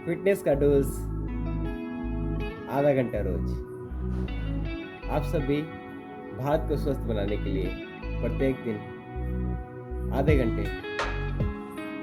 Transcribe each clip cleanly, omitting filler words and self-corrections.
Fitness का dose आधा घंटा रोज। आप सभी भारत को स्वस्थ बनाने के लिए प्रत्येक दिन आधे घंटे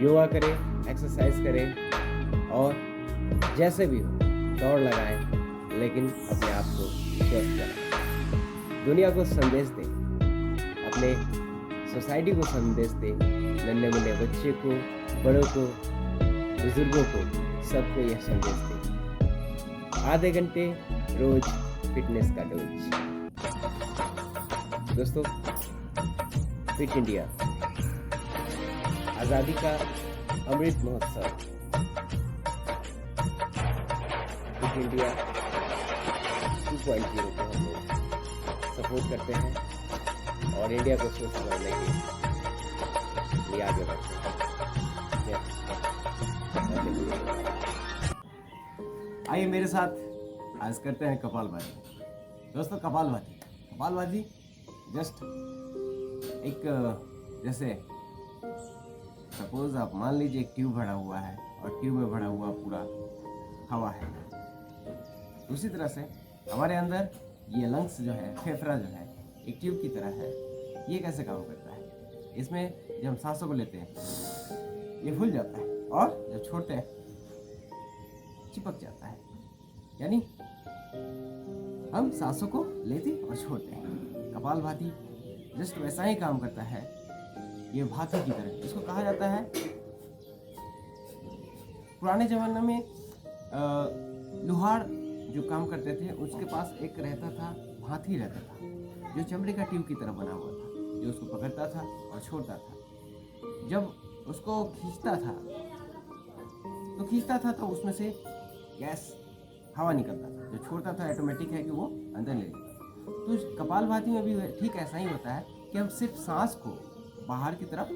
योगा करें, एक्सरसाइज करें और जैसे भी हो दौड़ लगाएं, लेकिन अपने आप को स्वस्थ बनाएं। दुनिया को संदेश दें, अपने सोसाइटी को संदेश दें, नन्हे मुन्ने बच्चे को, बड़ों को, बुजुर्गों को, सबको यह संदेश दें। आधे घंटे रोज फिटनेस का डोज। दोस्तों, फिट इंडिया आज़ादी का अमृत महोत्सव, फिट इंडिया 2.0 को हम लोग सपोर्ट करते हैं और इंडिया को स्वस्थ बनाने के लिए आगे बढ़ते हैं। आइए मेरे साथ आज करते हैं कपालभाति। दोस्तों, कपालभाति जस्ट एक जैसे सपोज आप मान लीजिए एक ट्यूब भरा हुआ है और ट्यूब में भरा हुआ पूरा हवा है। उसी तरह से हमारे अंदर ये लंग्स जो है, फेफड़ा जो है, एक ट्यूब की तरह है। ये कैसे काम करता है? इसमें जब हम सांसों को लेते हैं ये फूल जाता है और जब छोड़ते हैं चिपक जाता है। यानी हम सांसों को लेते और छोड़ते हैं। कपालभाति जस्ट वैसा ही काम करता है, ये भाती की तरह। इसको कहा जाता है, पुराने जमाने में लोहार जो काम करते थे उसके पास एक रहता था, भाती रहता था, जो चमड़े का ट्यूब की तरह बना हुआ था, जो उसको पकड़ता था और छोड़ता था। जब उसको खींचता था तो उसमें से गैस, हवा निकलता था। जो छोड़ता था ऑटोमेटिक है कि वो अंदर ले लेता। तो कपालभाति में भी ठीक ऐसा ही होता है कि हम सिर्फ सांस को बाहर की तरफ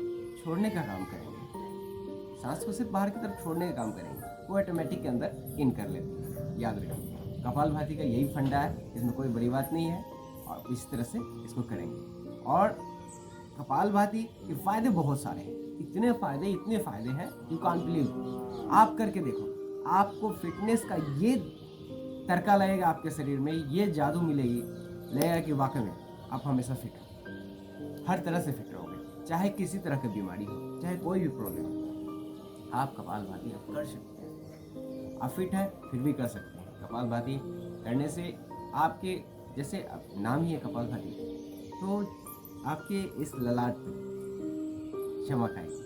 छोड़ने का काम करेंगे। सांस को सिर्फ बाहर की तरफ छोड़ने का काम करेंगे, वो ऑटोमेटिक के अंदर इन कर लेते हैं। याद रखिए, कपालभाति का यही फंडा है, इसमें कोई बड़ी बात नहीं है और इस तरह से इसको करेंगे। और कपालभाति के फायदे बहुत सारे हैं, इतने फायदे हैं, यू कांट बिलीव। आप करके देखो, आपको फिटनेस का ये तड़का लगेगा आपके शरीर में, ये जादू लगेगा कि वाकई में आप हमेशा फिट हो, हर तरह से फिट रहोगे। चाहे किसी तरह की बीमारी हो, चाहे कोई भी प्रॉब्लम हो, आप कपालभाति आप कर सकते हैं। आप फिट हैं फिर भी कर सकते हैं। कपालभाति करने से आपके, जैसे नाम ही है कपालभाति, तो आपके इस ललाट पे चमक आएगी।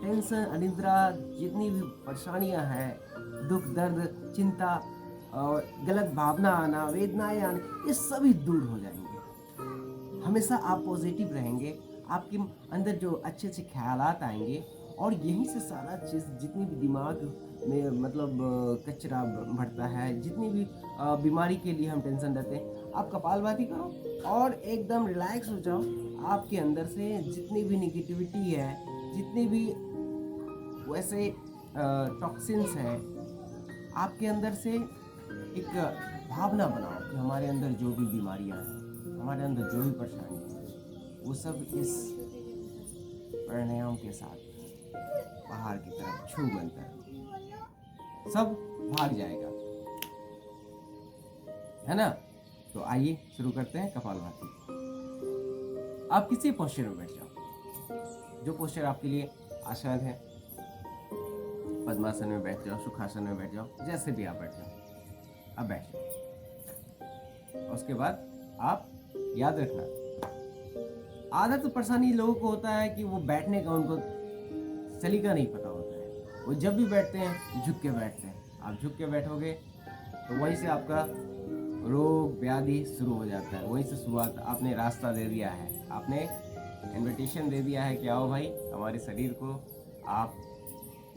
टेंशन, अनिद्रा, जितनी भी परेशानियां हैं, दुख दर्द, चिंता और गलत भावना आना, वेदनाएं आना, ये सभी दूर हो जाएंगे। हमेशा आप पॉजिटिव रहेंगे, आपके अंदर जो अच्छे अच्छे ख्यालात आएंगे और यहीं से सारा चीज़, जितनी भी दिमाग में मतलब कचरा बढ़ता है, जितनी भी बीमारी के लिए हम टेंशन रहते हैं, आप कपालभाति करो और एकदम रिलैक्स हो जाओ। आपके अंदर से जितनी भी निगेटिविटी है, जितनी भी वैसे टॉक्सिन्स हैं, आपके अंदर से एक भावना बनाओ कि हमारे अंदर जो भी बीमारियां हैं, हमारे अंदर जो भी परेशानी है, वो सब इस प्राणायाम के साथ बाहर की तरफ छू बनकर सब भाग जाएगा, है ना? तो आइए शुरू करते हैं कपालभाति। आप किसी पोस्चर में बैठ जाओ, जो पोस्चर आपके लिए आसान है। पद्मासन में बैठ जाओ, सुखासन में बैठ जाओ, जैसे भी आप बैठ जाओ, अब बैठ जाओ। उसके बाद आप याद रखना, आदत तो परेशानी लोगों को होता है कि वो बैठने का उनको सलीका नहीं पता होता है। वो जब भी बैठते हैं झुक के बैठते हैं। आप झुक के बैठोगे तो वहीं से आपका रोग व्याधि शुरू हो जाता है। वहीं से शुरुआत, आपने रास्ता दे दिया है, आपने इन्विटेशन दे दिया है कि आओ भाई, हमारे शरीर को आप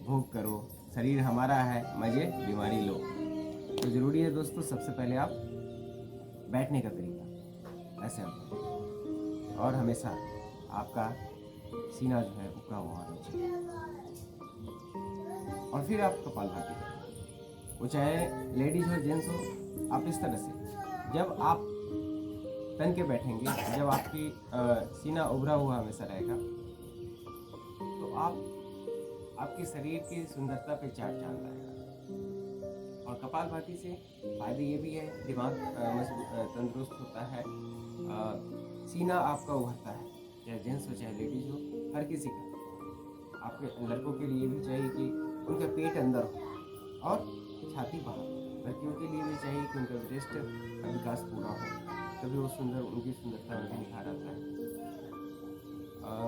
भोग करो, शरीर हमारा है, मजे बीमारी लो। तो ज़रूरी है दोस्तों, सबसे पहले आप बैठने का तरीका ऐसे और हमेशा आपका सीना जो है उकड़ा हुआ होना चाहिए। और फिर आप कपालभाति करें, वो चाहे लेडीज हो जेंट्स हो। आप इस तरह से जब आप तन के बैठेंगे, जब आपकी सीना उभरा हुआ हमेशा रहेगा, तो आपके शरीर की सुंदरता पे चार चांद आएगा। और कपालभाति से फायदे ये भी है, दिमाग तंदुरुस्त होता है, सीना आपका उभरता है, चाहे जेंट्स हो चाहे लेडीज हो, हर किसी का। आपके लड़कों के लिए भी चाहिए कि उनका पेट अंदर हो और छाती बाहर। लड़कियों के लिए भी चाहिए कि उनका ब्रेस्ट का विकास पूरा हो, तभी वो सुंदर, उनकी सुंदरता में निखार आता है।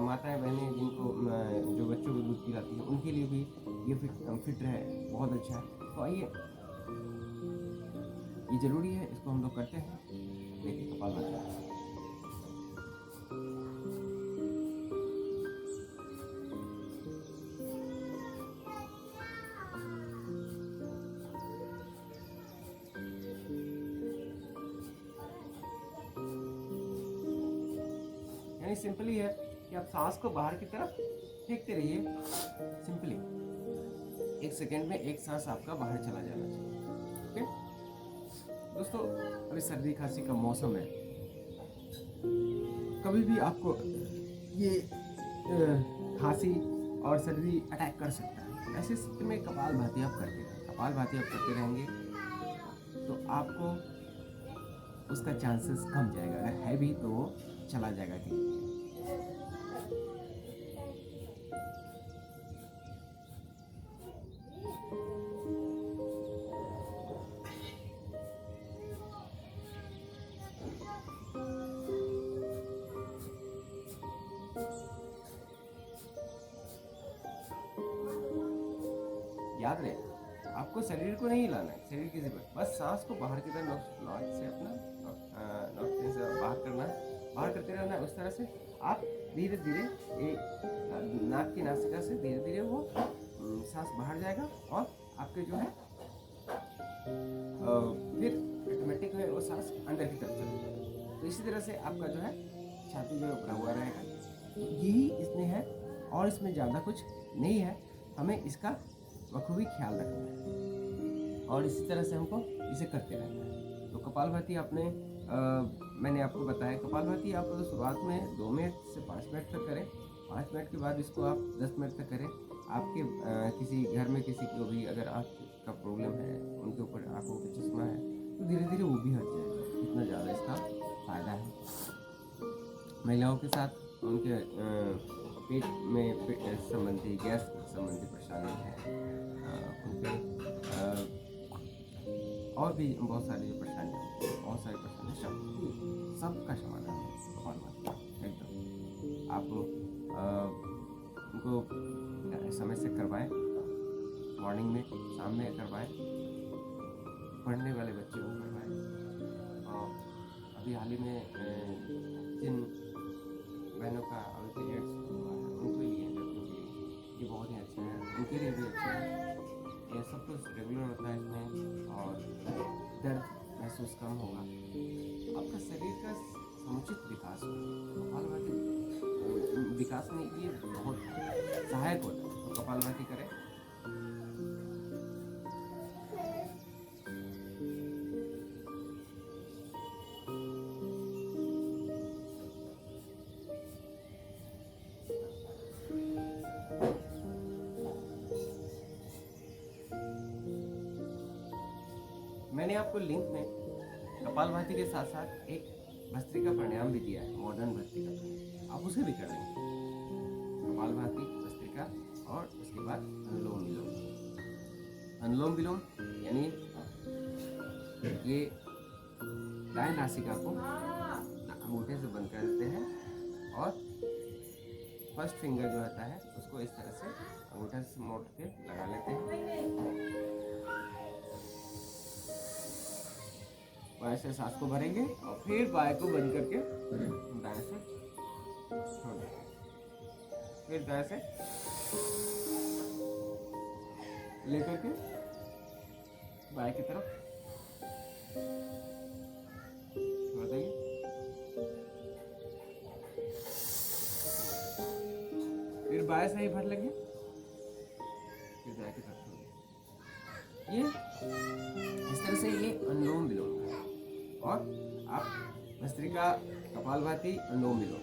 माताएं बहनें जिनको जो बच्चों को दूध पिलाती हैं, उनके लिए भी ये फिट रहे, बहुत अच्छा है। तो आइए, ये ज़रूरी है, इसको हम लोग करते हैं। देखिए कपालभाति, यानी सिंपली है कि आप सांस को बाहर की तरफ फेंकते रहिए। सिंपली 1 सेकेंड में एक सांस आपका बाहर चला जाना चाहिए। ओके दोस्तों, अभी सर्दी खांसी का मौसम है, कभी भी आपको ये खांसी और सर्दी अटैक कर सकता है। ऐसे स्थिति में कपालभाति आप करते रहें, कपालभाति आप करते रहेंगे तो आपको उसका चांसेस कम जाएगा। अगर है भी तो वो चला जाएगा धीरे धीरे। याद रहे, आपको शरीर को नहीं हिलाना है, शरीर की जरूरत, बस सांस को बाहर की तरफ नॉट से अपना नॉट से बाहर करना है, बाहर करते रहना है। उस तरह से आप धीरे धीरे नाक की नासिका से धीरे धीरे वो सांस बाहर जाएगा और आपके जो है फिर ऑटोमेटिक है वो सांस अंदर की तरफ चलेगा। तो इसी तरह से आपका जो है छाती जो है भरा हुआ रहेगा। यही इसमें है और इसमें ज़्यादा कुछ नहीं है, हमें इसका बखूबी ख्याल रखना है और इसी तरह से हमको इसे करते रहना है। तो कपालभाति आपने मैंने आपको बताया, कपालभाति आप शुरुआत में 2 मिनट से 5 मिनट तक करें। 5 मिनट के बाद इसको आप 10 मिनट तक करें। आपके किसी घर में किसी को भी अगर आँख का प्रॉब्लम है, उनके ऊपर आँखों पे चश्मा है, तो धीरे धीरे वो भी हट जाएगा। इतना ज़्यादा इसका फ़ायदा है। महिलाओं के साथ उनके पेट में संबंधी, गैस संबंधी परेशानी है, उनके और भी बहुत सारी परेशानियाँ, बहुत सारी परेशानियाँ, सबका समाधान है कपालभाति एकदम। आप उनको समय से करवाएं, मॉर्निंग में, शाम में करवाएं, पढ़ने वाले बच्चे को करवाएं। और अभी हाल ही में जिन बहनों का अभी पीरियड्स हुआ है, उनके लिए, लड़कियों के लिए ये बहुत ही अच्छा है, उनके लिए भी अच्छा है। ये सब कुछ रेगुलर होता है इसमें और दर्द महसूस कम होगा, आपका शरीर का समुचित विकास होगा। कपालभाति विकास में ये बहुत सहायक होता है, तो कपालभाति करें। मैंने आपको लिंक में कपालभाति के साथ साथ एक भस्त्रिका प्राणायाम भी दिया है, मॉडर्न भस्त्रिका प्राणायाम, आप उसे भी कर लेंगे। कपालभाति, भस्त्रिका और उसके बाद अनुलोम विलोम। अनुलोम विलोम यानी ये दाएं नासिका को अंगूठे से बंद कर देते हैं और फर्स्ट फिंगर जो होता है उसको इस तरह से अंगूठे से मोड़ के लगा लेते हैं। ऐसे सांस को भरेंगे और फिर बाएं को बंद करके दाएं से छोड़ देंगे, फिर दाएं से लेकर के बाएं की तरफ छोड़ देंगे, फिर बाएं से ही भर लेंगे, फिर दाएं की तरफ छोड़ देंगे। ये इस तरह से ये अनुलोम विलोम है। और आप भस्त्रिका, कपालभाति, अनुलोम विलोम,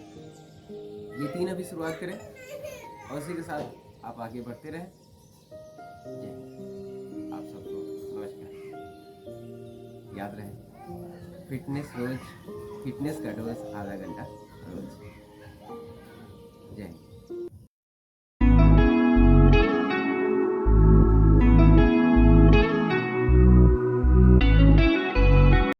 ये 3 अभी शुरुआत करें और इसी के साथ आप आगे बढ़ते रहें। आप सबको नमस्कार। याद रहे, फिटनेस रोज, फिटनेस का डोज आधा घंटा रोज।